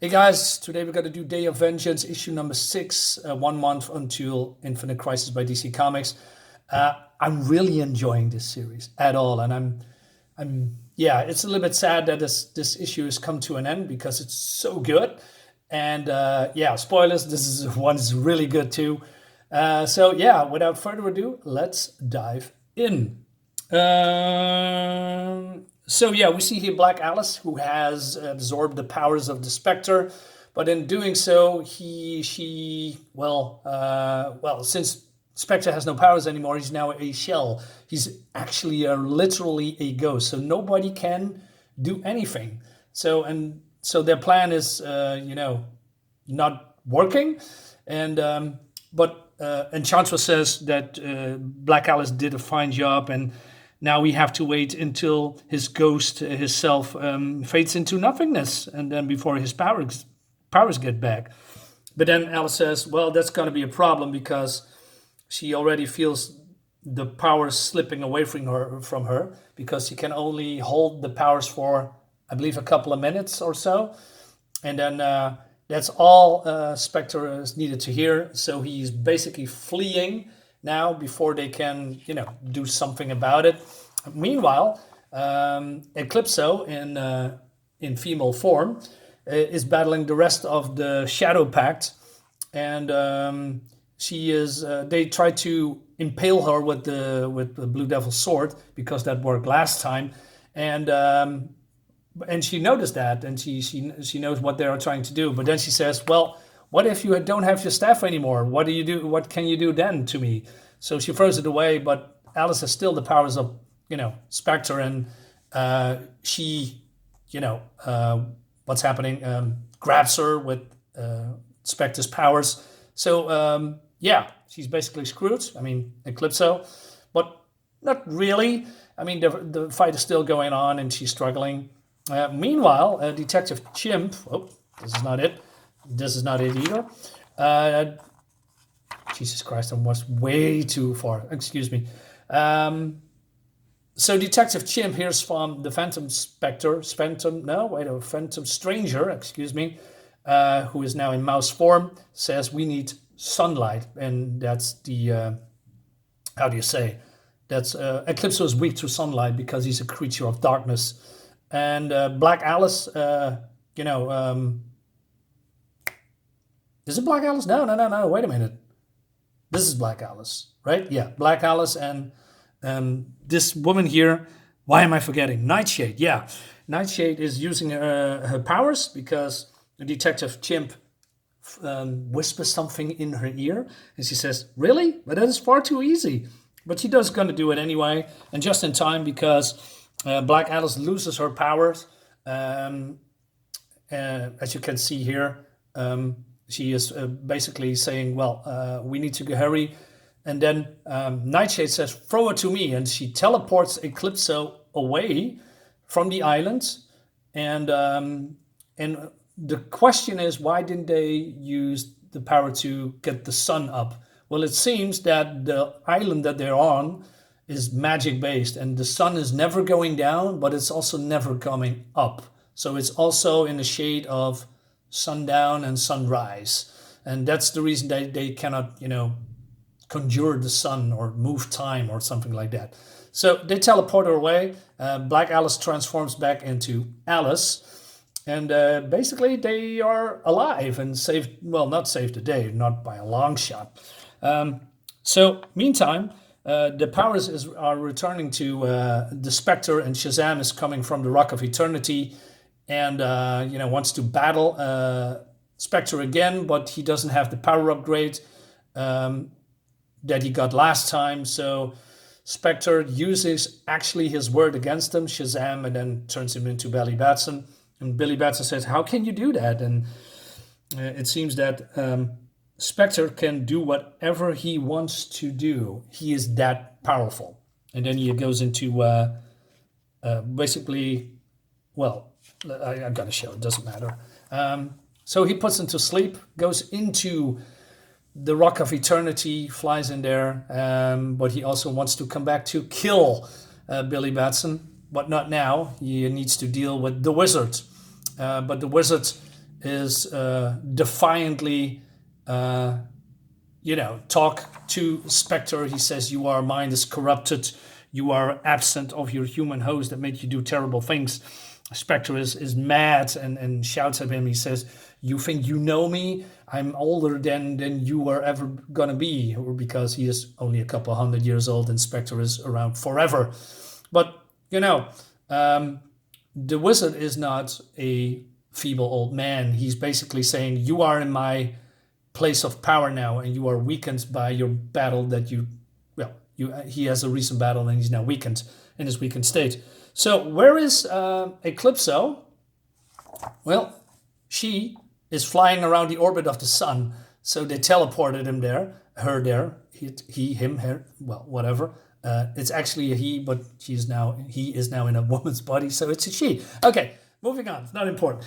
Hey guys, today we're going to do Day of Vengeance, issue number 6, 1 month until Infinite Crisis by DC Comics. I'm really enjoying this series at all, and yeah, it's a little bit sad that this issue has come to an end because it's so good. And yeah, spoilers, one is really good too. So yeah, without further ado, let's dive in. So yeah, we see here Black Alice, who has absorbed the powers of the Spectre, but in doing so, since Spectre has no powers anymore, he's now a shell. He's actually literally a ghost, so nobody can do anything. So their plan is, not working, and Enchantress says that Black Alice did a fine job, and now we have to wait until his ghost, his self, fades into nothingness, and then before his powers get back. But then Alice says, well, that's going to be a problem because she already feels the powers slipping away from her because she can only hold the powers for, I believe, a couple of minutes or so. And then that's all Spectre is needed to hear. So he's basically fleeing now before they can, do something about it. Meanwhile, Eclipso in female form is battling the rest of the Shadowpact, and she is. They try to impale her with the Blue Devil's sword because that worked last time, and she noticed that, and she knows what they are trying to do. But then she says, "Well, what if you don't have your staff anymore? What do you do? What can you do then to me?" So she throws it away, but Alice has still the powers of, Spectre, and she, what's happening, grabs her with Spectre's powers. So, yeah, she's basically screwed. I mean, Eclipso, but not really. I mean, the fight is still going on, and she's struggling. Meanwhile, Detective Chimp, this is not it. This is not it either. Jesus Christ, I was way too far. Excuse me. So Detective Chimp hears from the Phantom Stranger, excuse me, who is now in mouse form, says we need sunlight. And that's the, how do you say? That's Eclipso is weak to sunlight because he's a creature of darkness. And Black Alice, is it Black Alice? No, wait a minute. This is Black Alice, right? Yeah, Black Alice and this woman here. Why am I forgetting? Nightshade. Yeah, Nightshade is using her powers because the Detective Chimp whispers something in her ear, and she says, "Really? But that is far too easy." But she does going to do it anyway, and just in time because Black Alice loses her powers. As you can see here. She is basically saying, well, we need to hurry. And then Nightshade says, throw it to me. And she teleports Eclipso away from the island. And the question is, why didn't they use the power to get the sun up? Well, it seems that the island that they're on is magic based. And the sun is never going down, but it's also never coming up. So it's also in the shade of sundown and sunrise, and that's the reason they cannot conjure the sun or move time or something like that. So they teleport her away. Black Alice transforms back into Alice, and basically they are alive and not saved the day, not by a long shot. So meantime, the powers are returning to the Spectre, and Shazam is coming from the Rock of Eternity and wants to battle Spectre again, but he doesn't have the power upgrade that he got last time. So Spectre uses actually his word against him, Shazam, and then turns him into Billy Batson. And Billy Batson says, "How can you do that?" And it seems that Spectre can do whatever he wants to do. He is that powerful. And then he goes into basically, well, I'm going to show, it doesn't matter. So he puts him to sleep, goes into the Rock of Eternity, flies in there, but he also wants to come back to kill Billy Batson, but not now. He needs to deal with the wizard. But the wizard is defiantly, talk to Spectre. He says, your mind is corrupted. You are absent of your human host that made you do terrible things. Spectre is mad and shouts at him. He says, you think you know me? I'm older than you are ever going to be. Or because he is only a couple 100 years old and Spectre is around forever. But, the wizard is not a feeble old man. He's basically saying, you are in my place of power now, and you are weakened by your battle that he has a recent battle and he's now weakened in his weakened state. So where is Eclipso? Well, she is flying around the orbit of the sun. So they teleported her there, he, him, her, well, whatever. It's actually a he, but he is now in a woman's body, so it's a she. Okay, moving on. It's not important.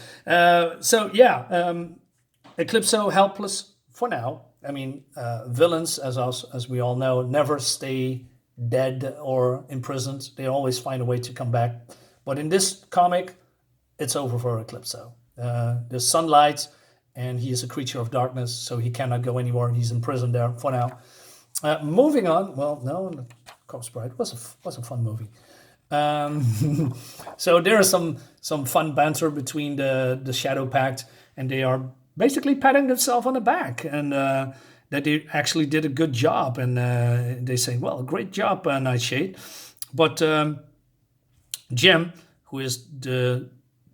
Eclipso helpless for now. I mean, villains, as we all know, never stay dead or imprisoned. They always find a way to come back. But in this comic, it's over for Eclipso. There's sunlight, and he is a creature of darkness, so he cannot go anywhere. He's imprisoned there for now. Moving on. Well, no, Corpse Bride was a fun movie. So there is some fun banter between the Shadowpact, and they are basically patting themselves on the back, and that they actually did a good job. And they say, well, great job, Nightshade. But Jem, who is the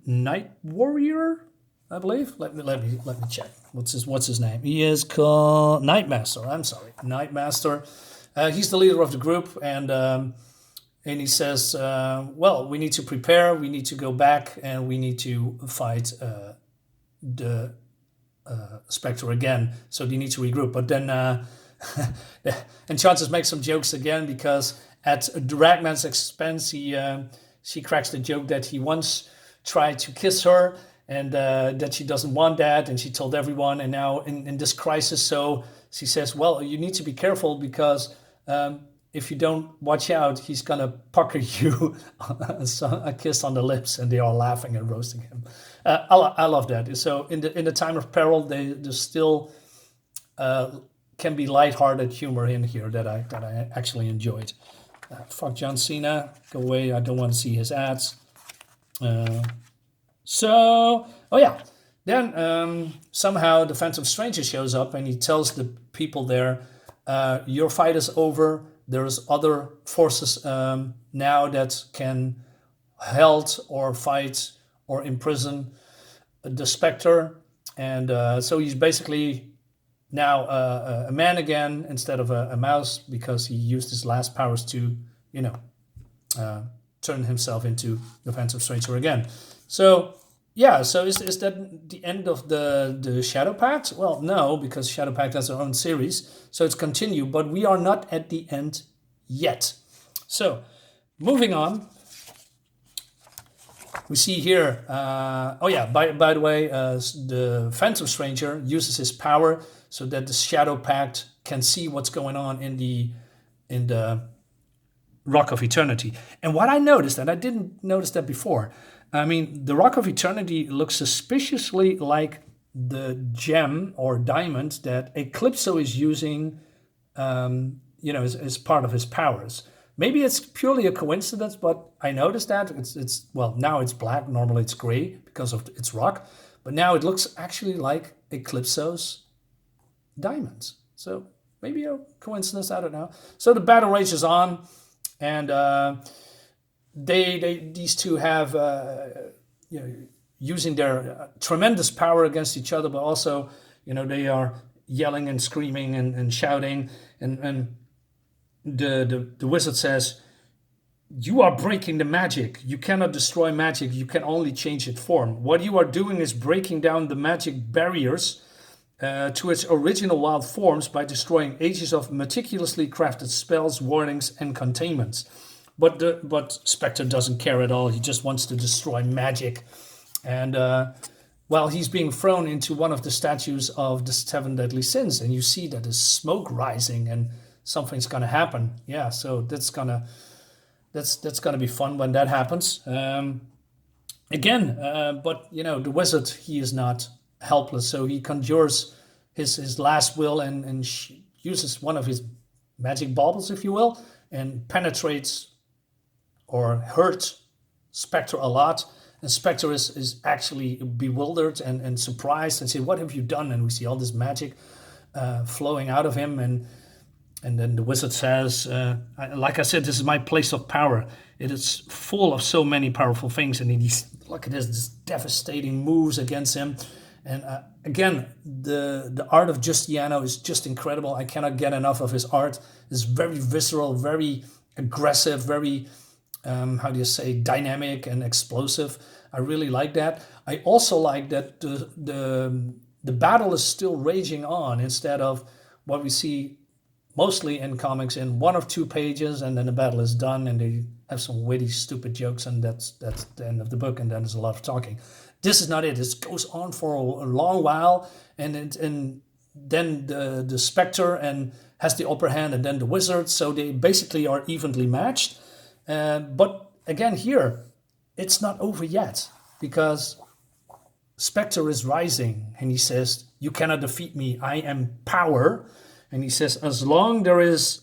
Night Warrior, I believe. Let me check. What's his name? He is called Nightmaster. I'm sorry, Nightmaster. He's the leader of the group, and he says, well, we need to prepare. We need to go back, and we need to fight the Spectre again. So they need to regroup. But then Enchantress makes some jokes again, because at Dragman's expense, she cracks the joke that he once tried to kiss her, and that she doesn't want that, and she told everyone. And now in this crisis, so she says, well, you need to be careful, because if you don't watch out, he's gonna pucker you a kiss on the lips. And they are laughing and roasting him. I love that. So in the time of peril, there's still can be lighthearted humor in here that I actually enjoyed. Fuck John Cena, go away. I don't want to see his ads. Then somehow the Phantom Stranger shows up, and he tells the people there, your fight is over. There's other forces now that can halt or fight or imprison the Spectre. And so he's basically now a man again instead of a mouse, because he used his last powers to, turn himself into the Phantom Stranger again. So, yeah, so is that the end of the Shadowpact? Well, no, because Shadowpact has their own series, so it's continued, but we are not at the end yet. So, moving on, we see here, by the way, the Phantom Stranger uses his power so that the Shadowpact can see what's going on in the Rock of Eternity. And what I noticed, and I didn't notice that before, I mean, the Rock of Eternity looks suspiciously like the gem or diamond that Eclipso is using, as part of his powers. Maybe it's purely a coincidence, but I noticed that it's now it's black. Normally it's gray because of its rock, but now it looks actually like Eclipso's diamonds. So maybe a coincidence. I don't know. So the battle rages on, and these two have using their tremendous power against each other, but also they are yelling and screaming and shouting, and the wizard says, you are breaking the magic. You cannot destroy magic. You can only change its form. What you are doing is breaking down the magic barriers to its original wild forms by destroying ages of meticulously crafted spells, warnings, and containments. But Spectre doesn't care at all. He just wants to destroy magic. And he's being thrown into one of the statues of the Seven Deadly Sins, and you see that there's smoke rising, and something's gonna happen. Yeah, so that's gonna be fun when that happens. But the wizard, he is not helpless. So he conjures his last will and uses one of his magic baubles, if you will, and penetrates or hurts Spectre a lot. And Spectre is actually bewildered and surprised and say, "What have you done?" And we see all this magic flowing out of him. And then the wizard says, like I said, this is my place of power. It is full of so many powerful things. And he's, look at this devastating moves against him. And again, the art of Giustiano is just incredible. I cannot get enough of his art. It's very visceral, very aggressive, very, how do you say, dynamic and explosive. I really like that. I also like that the battle is still raging on instead of what we see mostly in comics in 1 or 2 pages, and then the battle is done and they have some witty, stupid jokes, and that's the end of the book, and then there's a lot of talking. This is not it. It goes on for a long while, and then the Spectre and has the upper hand, and then the wizard. So they basically are evenly matched. But again, here, it's not over yet, because Spectre is rising, and he says, "You cannot defeat me. I am power." And he says, "As long there is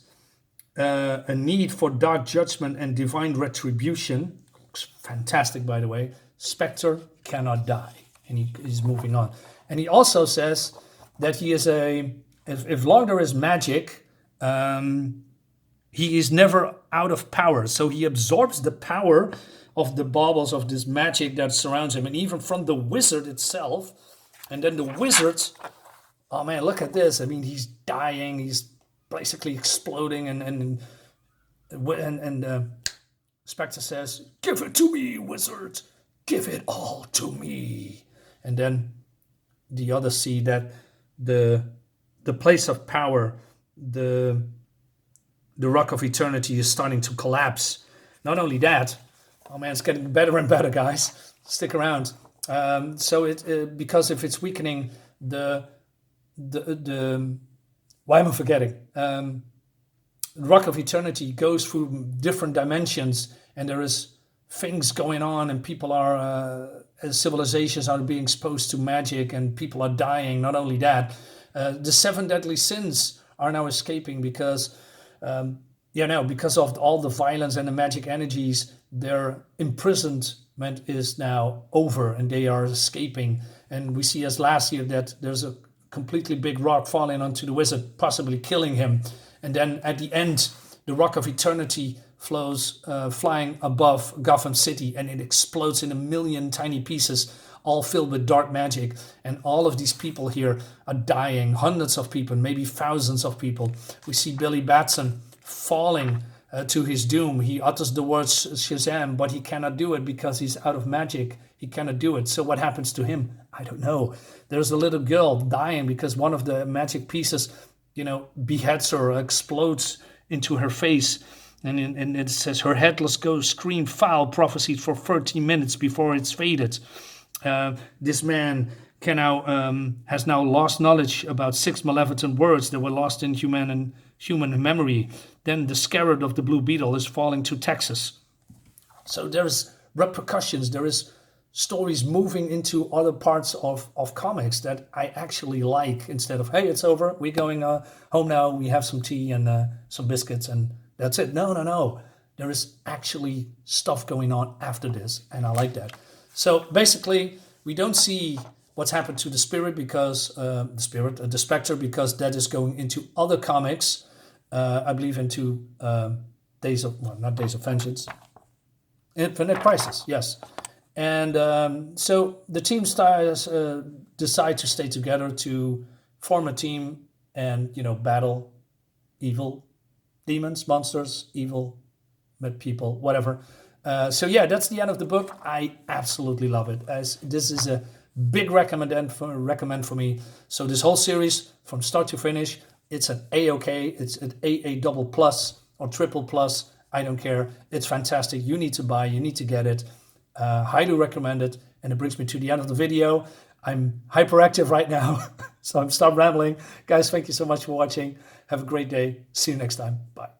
a need for dark judgment and divine retribution," looks fantastic, by the way, "Spectre cannot die." And he's moving on. And he also says that he is if long there is magic, he is never out of power. So he absorbs the power of the baubles of this magic that surrounds him, and even from the wizard itself. And then the wizard, oh man, look at this. I mean, he's dying. He's basically exploding, and Spectre says, "Give it to me, wizard. Give it all to me." And then the others see that the place of power, the Rock of Eternity, is starting to collapse. Not only that, oh man, it's getting better and better, guys. Stick around. So because if it's weakening, the why am I forgetting? The Rock of Eternity goes through different dimensions, and there is things going on, and people are civilizations are being exposed to magic, and people are dying. Not only that, the 7 deadly sins are now escaping because because of all the violence and the magic energies, their imprisonment is now over, and they are escaping. And we see as last year that there's a completely big rock falling onto the wizard, possibly killing him. And then at the end, the Rock of Eternity flows flying above Gotham City, and it explodes in a million tiny pieces, all filled with dark magic. And all of these people here are dying, hundreds of people, maybe thousands of people. We see Billy Batson falling to his doom. He utters the words Shazam, but he cannot do it because he's out of magic. He cannot do it. So what happens to him? I don't know. There's a little girl dying because one of the magic pieces, beheads her, explodes into her face. And it says, "Her headless ghost screamed foul prophecies for 13 minutes before it's faded." This man has now lost knowledge about 6 malevolent words that were lost in human memory. Then the scarab of the Blue Beetle is falling to Texas. So there's repercussions. There is stories moving into other parts of comics that I actually like, instead of, "Hey, it's over. We're going home now. We have some tea and some biscuits and that's it." No. There is actually stuff going on after this, and I like that. So basically, we don't see what's happened to the Spirit because the Spectre, because that is going into other comics. I believe into not Days of Vengeance, Infinite Crisis, yes. And so the team stars decide to stay together to form a team and battle evil demons, monsters, evil people, whatever. So yeah, that's the end of the book. I absolutely love it. As this is a big recommend for me. So this whole series, from start to finish, it's an A-OK. It's an AA double plus or triple plus. I don't care. It's fantastic. You need to buy. You need to get it. Highly recommend it. And it brings me to the end of the video. I'm hyperactive right now, so I'm stop rambling. Guys, thank you so much for watching. Have a great day. See you next time. Bye.